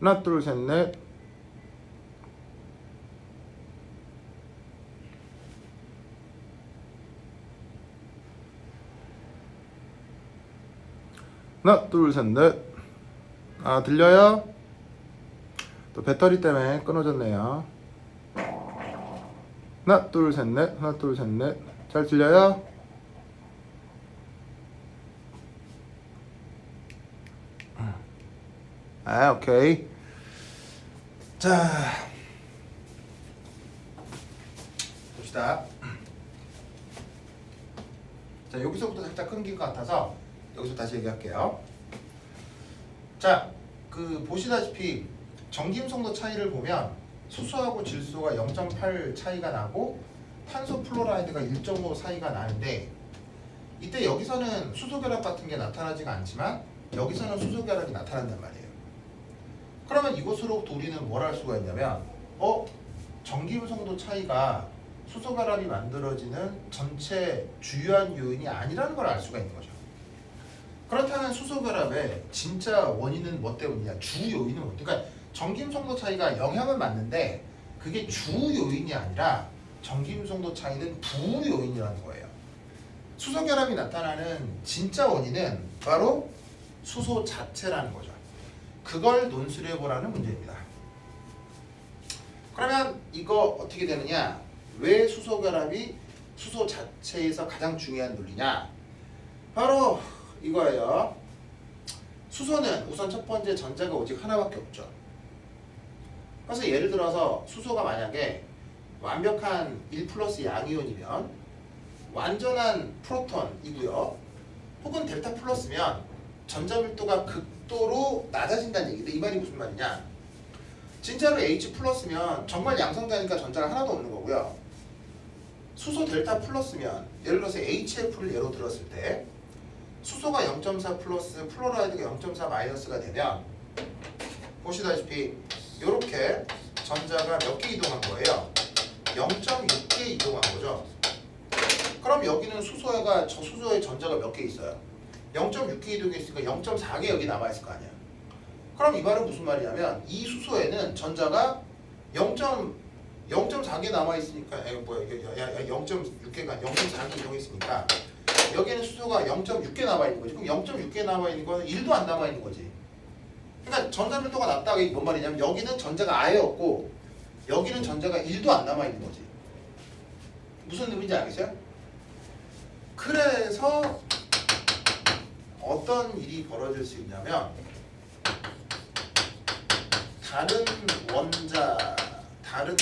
하나 둘 셋 넷. 하나 둘 셋 넷. 아 들려요? 또 배터리 때문에 끊어졌네요. 하나 둘 셋 넷. 하나 둘 셋 넷. 잘 들려요? 아 오케이. 자 봅시다. 자 여기서부터 살짝 끊긴 것 같아서 여기서 다시 얘기할게요. 자, 그 보시다시피 전기음성도 차이를 보면 수소하고 질소가 0.8 차이가 나고 탄소 플로라이드가 1.5 차이가 나는데 이때 여기서는 수소 결합 같은 게 나타나지가 않지만 여기서는 수소 결합이 나타난단 말이에요. 그러면 이것으로부터 우리는 뭘 할 수가 있냐면 전기음성도 차이가 수소 결합이 만들어지는 전체 주요한 요인이 아니라는 걸 알 수가 있는 거죠. 그렇다면 수소 결합의 진짜 원인은 뭐 때문이냐? 주 요인은 뭐? 그러니까 전기음성도 차이가 영향은 맞는데 그게 주 요인이 아니라 전기음성도 차이는 부 요인이라는 거예요. 수소 결합이 나타나는 진짜 원인은 바로 수소 자체라는 거죠. 그걸 논술해 보라는 문제입니다. 그러면 이거 어떻게 되느냐? 왜 수소 결합이 수소 자체에서 가장 중요한 논리냐? 바로 이거예요. 수소는 우선 첫 번째 전자가 오직 하나밖에 없죠. 그래서 예를 들어서 수소가 만약에 완벽한 1 플러스 양이온이면 완전한 프로톤이고요. 혹은 델타 플러스면 전자 밀도가 극도로 낮아진다는 얘기인데 이 말이 무슨 말이냐? 진짜로 H 플러스면 정말 양성자니까 전자가 하나도 없는 거고요. 수소 델타 플러스면 예를 들어서 HF를 예로 들었을 때 수소가 0.4 플러스 플로라이드가 0.4 마이너스가 되면 보시다시피 이렇게 전자가 몇 개 이동한 거예요? 0.6개 이동한 거죠. 그럼 여기는 수소가 저 수소의 전자가 몇 개 있어요? 0.6개 이동했으니까 0.4개 여기 남아있을 거 아니야. 그럼 이 말은 무슨 말이냐면 이 수소에는 전자가 0.4개 남아있으니까 0.6개가 0.4개 이동했으니까 여기는 수소가 0.6개 남아있는 거지. 그럼 0.6개 남아있는 거는 1도 안 남아있는 거지. 그러니까 전자 밀도가 낮다가 이게 뭔 말이냐면 여기는 전자가 아예 없고 여기는 전자가 1도 안 남아있는 거지. 무슨 의미인지 알겠어요? 그래서 어떤 일이 벌어질 수 있냐면 다른 원자, 다른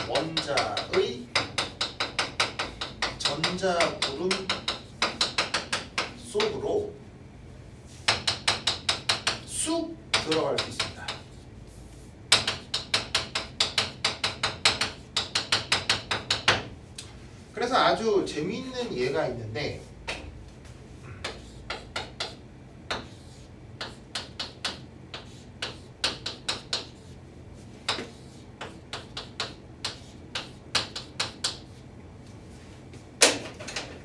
원자의 전자 구름 속으로 쑥 들어갈 수 있습니다. 그래서 아주 재미있는 예가 있는데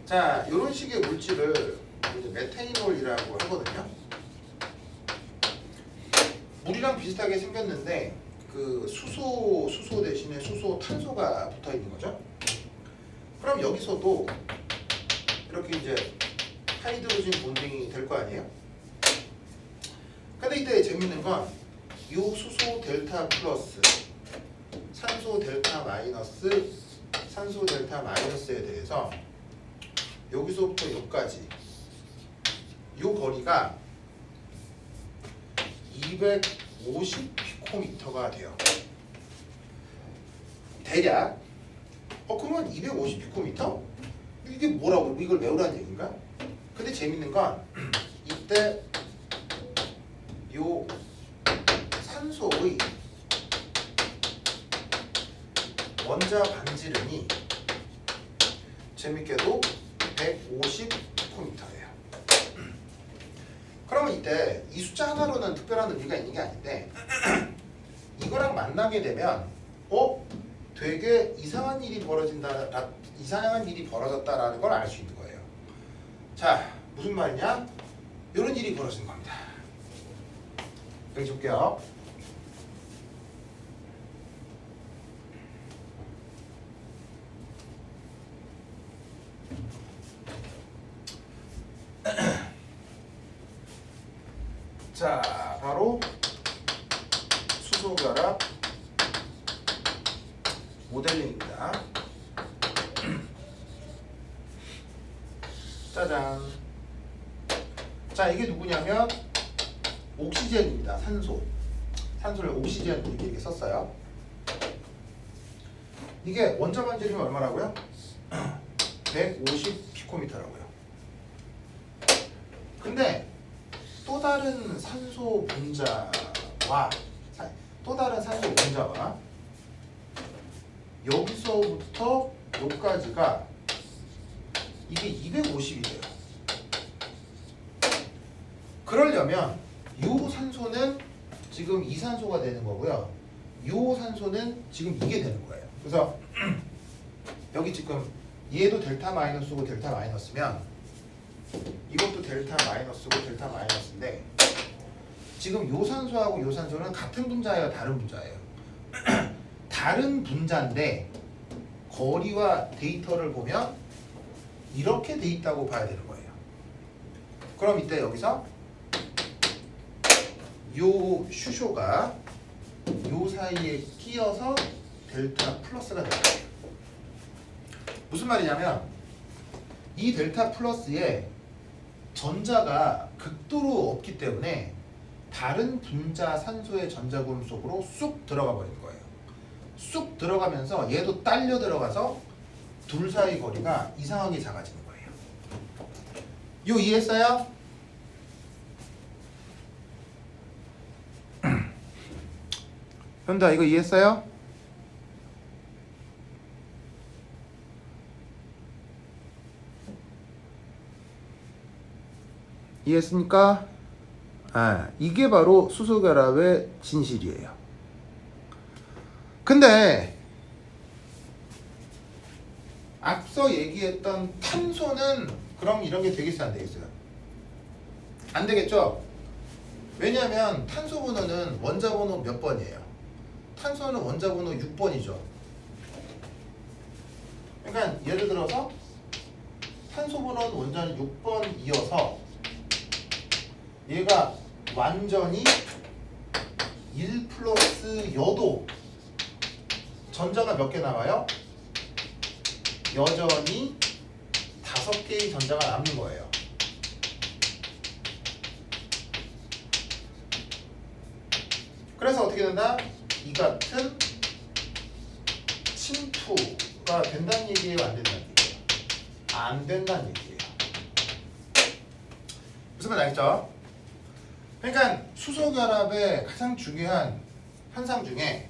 자, 이런 식의 물질을 이제 메테인올이라고 하거든요. 물이랑 비슷하게 생겼는데 그 수소 대신에 수소 탄소가 붙어 있는 거죠. 그럼 여기서도 이렇게 이제 하이드로진 본딩이 될 거 아니에요? 근데 이때 재밌는 건 이 수소 델타 플러스 산소 델타 마이너스 산소 델타 마이너스에 대해서 여기서부터 여기까지 이 거리가 250 피코미터가 돼요. 대략 그러면 250 피코미터? 이게 뭐라고? 이걸 외우라는 얘기인가? 근데 재밌는 건 이때 요 산소의 원자 반지름이 재밌게도 150 피코미터예요. 그러면 이때 이 숫자 하나로는 특별한 의미가 있는 게 아닌데 이거랑 만나게 되면 되게 이상한 일이 벌어졌다라는 걸 알 수 있는 거예요. 자, 무슨 말이냐? 이런 일이 벌어진 겁니다. 여기 줄게요. 자, 바로 수소결합 모델링입니다. 짜잔. 자, 이게 누구냐면 옥시젠입니다. 산소를 옥시젠 이렇게 썼어요. 이게 원자 반지름이 얼마라고요? 150 피코미터라고요. 근데 또 다른 산소 분자와 여기서부터 여기까지가 이게 250이 돼요. 그러려면 요 산소는 지금 이산소가 되는 거고요. 요 산소는 지금 이게 되는 거예요. 그래서 여기 지금 얘도 델타 마이너스고 델타 마이너스면 이것도 델타 마이너스고 델타 마이너스인데 지금 요 산소하고 요 산소는 같은 분자예요, 다른 분자예요? 다른 분자인데 거리와 데이터를 보면 이렇게 돼 있다고 봐야 되는 거예요. 그럼 이때 여기서 요 슈쇼가 요 사이에 끼어서 델타 플러스가 돼요. 무슨 말이냐면 이 델타 플러스에 전자가 극도로 없기 때문에 다른 분자 산소의 전자구름 속으로 쑥 들어가 버리는 거예요. 쑥 들어가면서 얘도 딸려 들어가서 둘 사이 거리가 이상하게 작아지는 거예요. 요 이해했어요? 현다 이거 이해했어요? 이해했습니까? 아, 이게 바로 수소결합의 진실이에요. 근데 앞서 얘기했던 탄소는 그럼 이런 게 되겠어요, 안 되겠어요? 안 되겠죠? 왜냐하면 탄소 번호는 원자 번호 몇 번이에요? 탄소는 원자 번호 6번이죠. 그러니까 예를 들어서 탄소 번호는 원자는 6번이어서 얘가 완전히 1 플러스 여도 전자가 몇 개 남아요? 여전히 5개의 전자가 남는 거예요. 그래서 어떻게 된다? 이 같은 침투가 된다는 얘기예요? 안 된다는 얘기예요? 안 된다는 얘기예요. 무슨 말 알겠죠? 그러니까 수소결합의 가장 중요한 현상 중에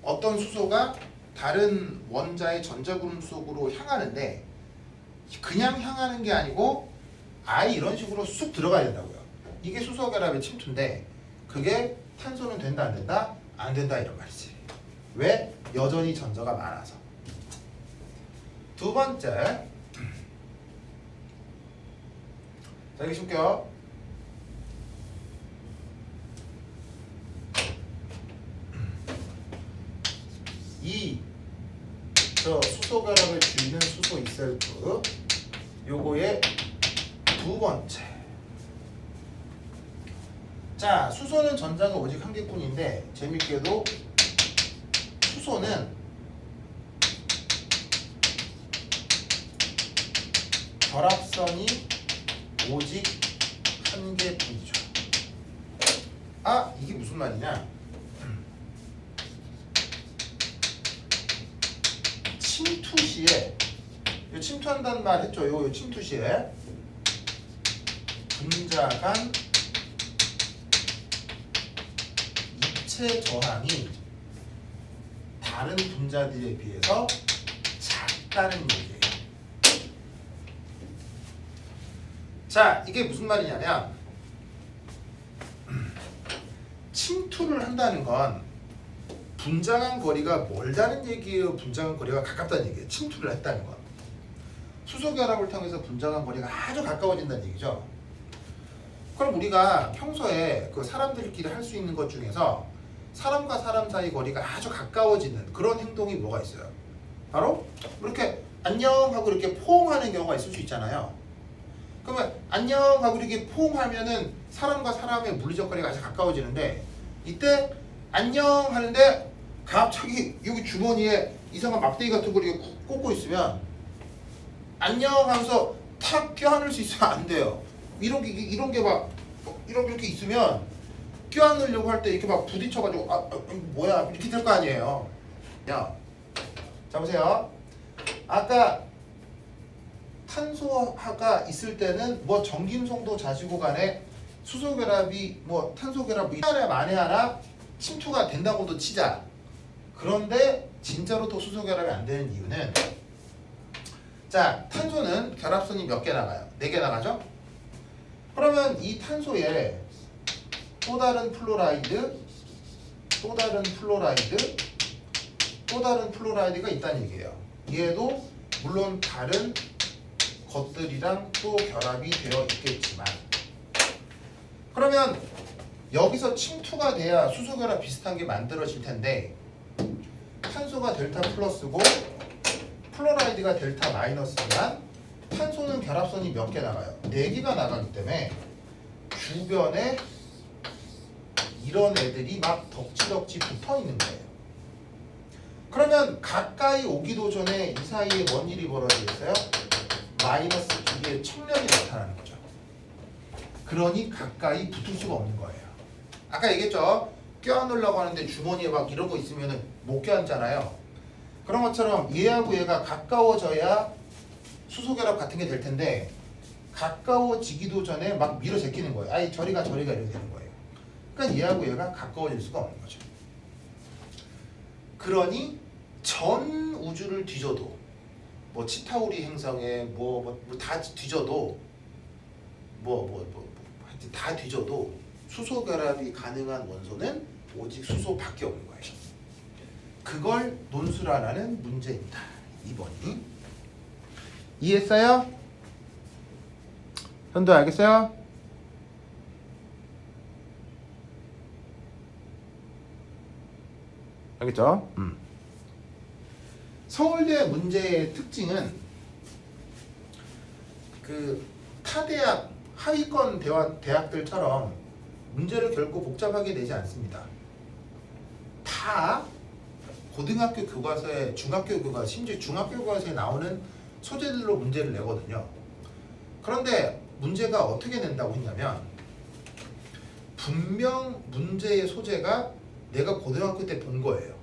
어떤 수소가 다른 원자의 전자구름 속으로 향하는데 그냥 향하는 게 아니고 아예 이런 식으로 쑥 들어가야 된다고요. 이게 수소결합의 침투인데 그게 탄소는 된다 안 된다? 안 된다 이런 말이지. 왜? 여전히 전자가 많아서. 두 번째, 자 여기 볼게요. 저 수소결합을 줄이는 수소 이셀프 요거의 두 번째. 자, 수소는 전자가 오직 한 개뿐인데 재밌게도 수소는 결합선이 오직 한 개뿐이죠. 아, 이게 무슨 말이냐? 침투 시에 요 침투한다는 말 했죠. 요 침투 시에 분자 간 입체 저항이 다른 분자들에 비해서 작다는 얘기예요. 자, 이게 무슨 말이냐면 침투를 한다는 건 분자 간 거리가 멀다는 얘기예요? 분자 간 거리가 가깝다는 얘기예요? 침투를 했다는 건. 수소 결합을 통해서 분자 간 거리가 아주 가까워진다는 얘기죠. 그럼 우리가 평소에 그 사람들끼리 할 수 있는 것 중에서 사람과 사람 사이 거리가 아주 가까워지는 그런 행동이 뭐가 있어요? 바로 이렇게 안녕하고 이렇게 포옹하는 경우가 있을 수 있잖아요. 그러면 안녕하고 이렇게 포옹하면은 사람과 사람의 물리적 거리가 아주 가까워지는데 이때 안녕 하는데 갑자기 여기 주머니에 이상한 막대기 같은 걸 이렇게 꽂고 있으면 안녕 하면서 탁 껴안을 수 있으면 안 돼요. 이런 게 막 이렇게 있으면 껴안으려고 할 때 이렇게 막 부딪혀가지고 뭐야 이렇게 될 거 아니에요. 자 보세요. 아까 탄소화가 있을 때는 뭐 전김송도 자지구 간에 수소결합이 뭐 탄소결합 하나 만에 하나 침투가 된다고도 치자. 그런데 진짜로 또 수소결합이 안 되는 이유는 자 탄소는 결합선이 몇 개 나가요? 4개 나가죠? 그러면 이 탄소에 또 다른 플로라이드 또 다른 플로라이드가 있다는 얘기예요. 얘도 물론 다른 것들이랑 또 결합이 되어 있겠지만 그러면 여기서 침투가 돼야 수소결합 비슷한 게 만들어질 텐데 탄소가 델타 플러스고 플로라이드가 델타 마이너스지만 탄소는 결합선이 몇 개 나가요? 4개가 나가기 때문에 주변에 이런 애들이 막 덕지덕지 붙어 있는 거예요. 그러면 가까이 오기도 전에 이 사이에 뭔 일이 벌어지겠어요? 마이너스 2개의 청력이 나타나는 거죠. 그러니 가까이 붙을 수가 없는 거예요. 아까 얘기했죠? 껴안으려고 하는데 주머니에 막 이런 거 있으면 못 껴안잖아요. 그런 것처럼 얘하고 얘가 가까워져야 수소결합 같은 게 될 텐데 가까워지기도 전에 막 밀어 제끼는 거예요. 아이 저리가 이렇게 되는 거예요. 그러니까 얘하고 얘가 가까워질 수가 없는 거죠. 그러니 전 우주를 뒤져도 뭐 치타우리 행성에 다 뒤져도 하여튼 다 뒤져도 수소결합이 가능한 원소는 오직 수소밖에 없는 거예요. 그걸 논술하라는 문제입니다. 2번이 이해했어요? 현도 알겠어요? 알겠죠? 서울대 문제의 특징은 그 타대학 하위권 대학들처럼 문제를 결코 복잡하게 내지 않습니다. 다 고등학교 교과서에 중학교 교과서 심지어 중학교 교과서에 나오는 소재들로 문제를 내거든요. 그런데 문제가 어떻게 낸다고 했냐면 분명 문제의 소재가 내가 고등학교 때 본 거예요.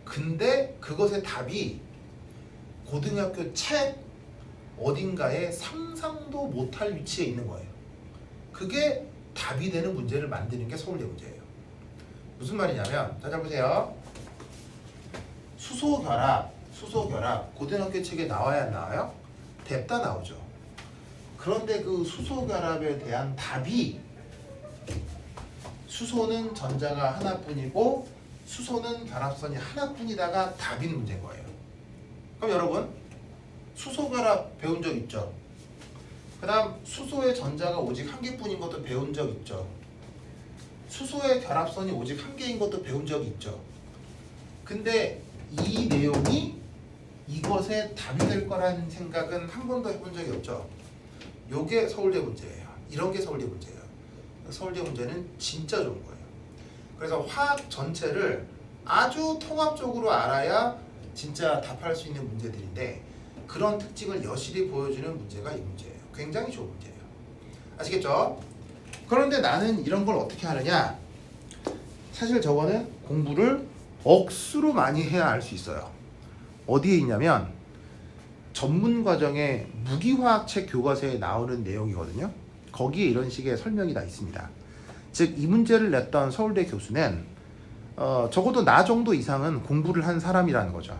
근데 그것의 답이 고등학교 책 어딘가에 상상도 못할 위치에 있는 거예요. 그게 답이 되는 문제를 만드는 게 서울대 문제예요. 무슨 말이냐면 자 보세요. 수소결합 고등학교 책에 나와야 안 나와요? 냅다 나오죠. 그런데 그 수소결합에 대한 답이 수소는 전자가 하나뿐이고 수소는 결합선이 하나뿐이다가 답인 문제인 거예요. 그럼 여러분 수소결합 배운 적 있죠? 그 다음 수소의 전자가 오직 한 개뿐인 것도 배운 적 있죠? 수소의 결합선이 오직 한 개인 것도 배운 적이 있죠? 근데 이 내용이 이것의 답이 될 거라는 생각은 한 번도 해본 적이 없죠? 요게 서울대 문제예요. 이런 게 서울대 문제예요. 서울대 문제는 진짜 좋은 거예요. 그래서 화학 전체를 아주 통합적으로 알아야 진짜 답할 수 있는 문제들인데 그런 특징을 여실히 보여주는 문제가 이 문제예요. 굉장히 좋은 문제예요. 아시겠죠? 그런데 나는 이런 걸 어떻게 하느냐? 사실 저거는 공부를 억수로 많이 해야 알 수 있어요. 어디에 있냐면 전문 과정의 무기화학책 교과서에 나오는 내용이거든요. 거기에 이런 식의 설명이 다 있습니다. 즉 이 문제를 냈던 서울대 교수는 적어도 나 정도 이상은 공부를 한 사람이라는 거죠.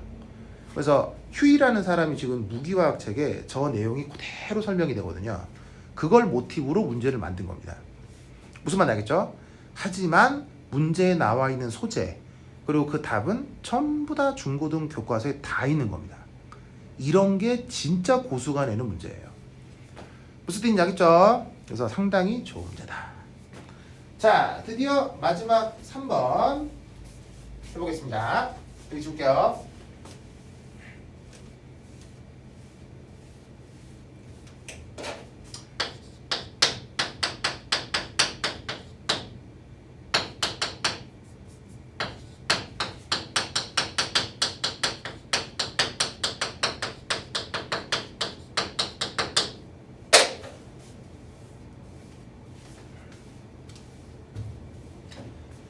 그래서 휴이라는 사람이 지금 무기화학책에 저 내용이 그대로 설명이 되거든요. 그걸 모티브로 문제를 만든 겁니다. 무슨 말인지 알겠죠? 하지만 문제에 나와 있는 소재 그리고 그 답은 전부 다 중고등 교과서에 다 있는 겁니다. 이런 게 진짜 고수가 내는 문제예요. 무슨 뜻인지 알겠죠? 그래서 상당히 좋은 문제다. 자, 드디어 마지막 3번 해보겠습니다. 여기 줄게요.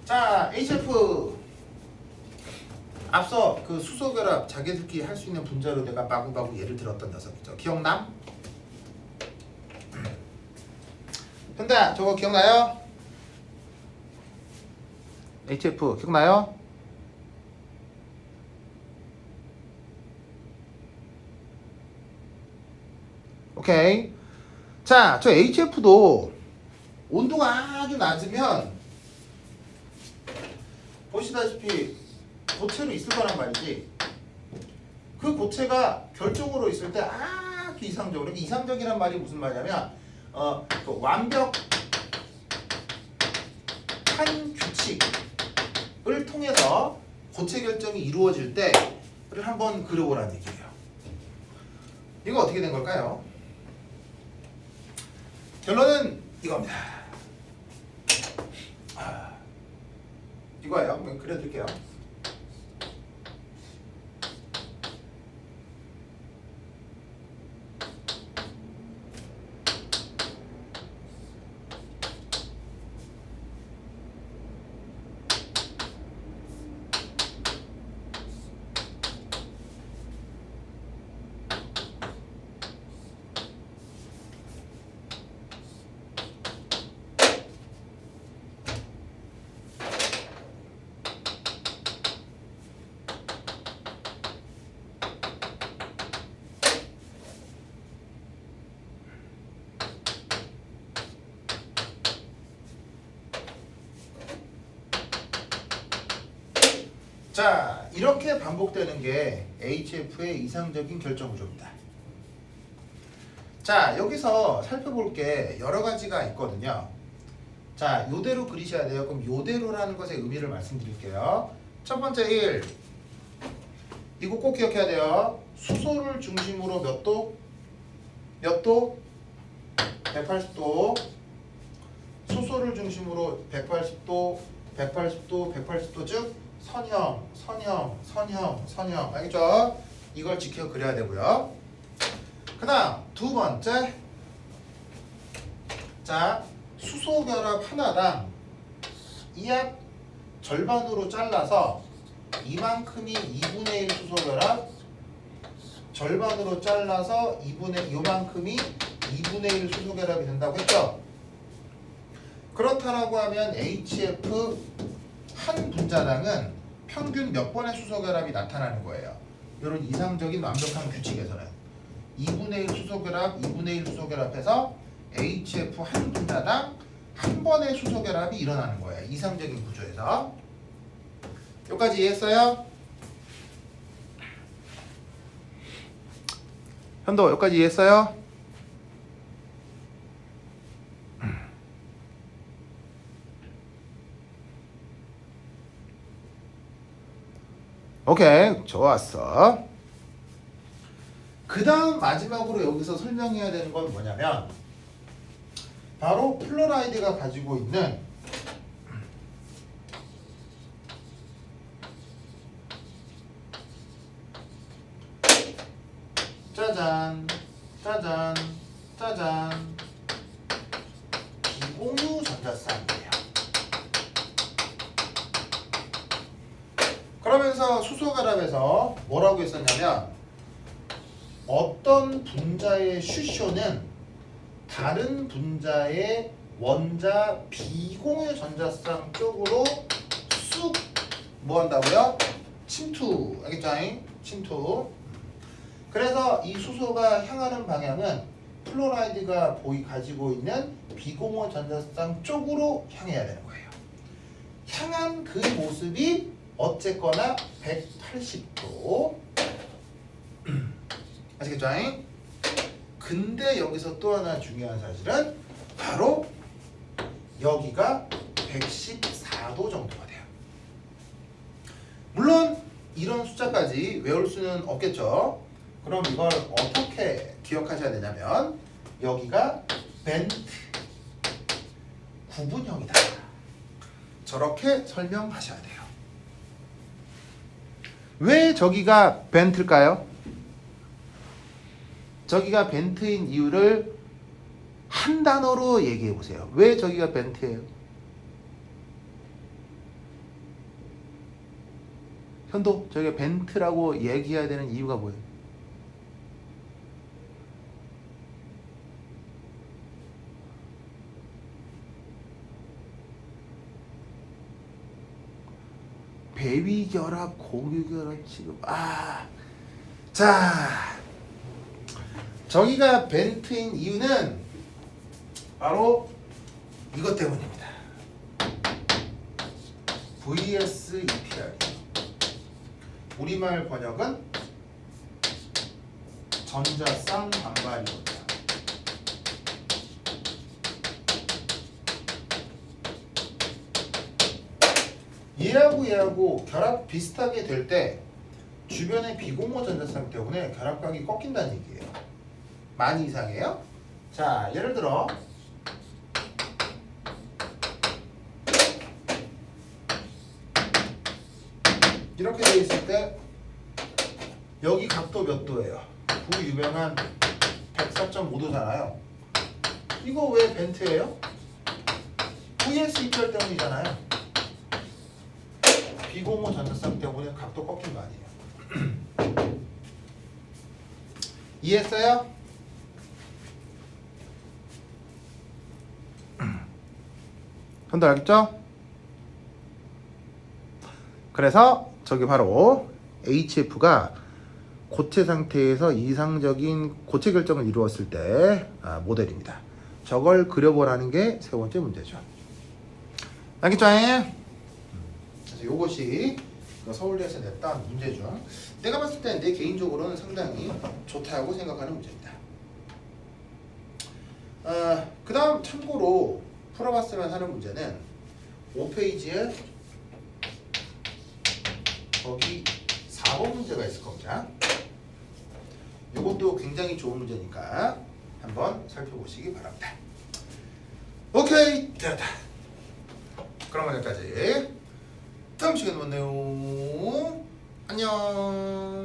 자, HF 앞서 그 수소결합 자기들끼리 할 수 있는 분자로 내가 마구마구 예를 들었던 녀석이죠. 기억남? 현다 저거 기억나요? HF 기억나요? 오케이. 자, 저 HF도 온도가 아주 낮으면 보시다시피 고체로 있을 거란 말이지. 그 고체가 결정으로 있을 때 아주 이상적으로, 이상적이란 말이 무슨 말이냐면 그 완벽한 규칙을 통해서 고체 결정이 이루어질 때를 한번 그려보라는 얘기예요. 이거 어떻게 된 걸까요? 결론은 이겁니다. 이거예요. 그려드릴게요. 자, 이렇게 반복되는 게 HF의 이상적인 결정 구조입니다. 자, 여기서 살펴볼 게 여러 가지가 있거든요. 자, 요대로 그리셔야 돼요. 그럼 요대로라는 것의 의미를 말씀드릴게요. 첫 번째 1. 이거 꼭 기억해야 돼요. 수소를 중심으로 몇 도? 몇 도? 180도. 수소를 중심으로 180도, 180도, 180도 즉 선형, 선형, 선형, 선형. 알겠죠? 이걸 지켜 그려야 되고요. 그 다음 두 번째. 자, 수소 결합 하나당 이약 절반으로 잘라서 이만큼이 2분의 1 수소 결합, 절반으로 잘라서 요만큼이 2분의 1 수소 결합이 된다고 했죠? 그렇다라고 하면 HF 한 분자당은 평균 몇 번의 수소 결합이 나타나는 거예요. 이런 이상적인 완벽한 규칙에서는 2분의 1 수소 결합, 2분의 1 수소 결합해서 HF 한 분자당 한 번의 수소 결합이 일어나는 거예요. 이상적인 구조에서. 여기까지 이해했어요? 현도 여기까지 이해했어요? 오케이, 좋았어. 그 다음 마지막으로 여기서 설명해야 되는 건 뭐냐면 바로 플로라이드가 가지고 있는 짜잔, 짜잔, 짜잔, 비공유 전자쌍이에요. 그러면서 수소결합에서 뭐라고 했었냐면 어떤 분자의 슈쇼는 다른 분자의 원자 비공유 전자쌍 쪽으로 쑥 뭐한다고요? 침투. 알겠죠? 침투. 그래서 이 수소가 향하는 방향은 플로라이드가 가지고 있는 비공유 전자쌍 쪽으로 향해야 되는 거예요. 향한 그 모습이 어쨌거나 180도. 아시겠죠? 근데 여기서 또 하나 중요한 사실은 바로 여기가 114도 정도가 돼요. 물론 이런 숫자까지 외울 수는 없겠죠. 그럼 이걸 어떻게 기억하셔야 되냐면 여기가 벤트 구분형이다. 저렇게 설명하셔야 돼요. 왜 저기가 벤트일까요? 저기가 벤트인 이유를 한 단어로 얘기해 보세요. 왜 저기가 벤트예요? 현도, 저기가 벤트라고 얘기해야 되는 이유가 뭐예요? 배위결합, 고유결합 지금 자, 저기가 벤트인 이유는 바로 이것 때문입니다. VS EPR. 우리말 번역은 전자쌍 반발이온이다. 얘하고 결합 비슷하게 될 때 주변의 비공호 전자쌍 때문에 결합각이 꺾인다는 얘기예요. 많이 이상해요? 자, 예를 들어 이렇게 돼 있을 때 여기 각도 몇 도예요? 그 유명한 104.5도잖아요. 이거 왜 벤트예요? VS EPR 때문이잖아요. 비공호 전자쌍 때문에 각도 꺾인 거 아니에요. 이해했어요? 현도 알겠죠? 그래서 저기 바로 HF가 고체 상태에서 이상적인 고체 결정을 이루었을 때 모델입니다. 저걸 그려보라는 게 세 번째 문제죠. 알겠죠? 그래서 요것이 서울대에서 냈던 문제 중 내가 봤을 때 내 개인적으로는 상당히 좋다고 생각하는 문제입니다. 그 다음 참고로 풀어봤으면 하는 문제는 5페이지에 거기 4번 문제가 있을 겁니다. 이것도 굉장히 좋은 문제니까 한번 살펴보시기 바랍니다. 오케이, 됐다. 그럼 여기까지. 다음 시간에 만나요. 안녕.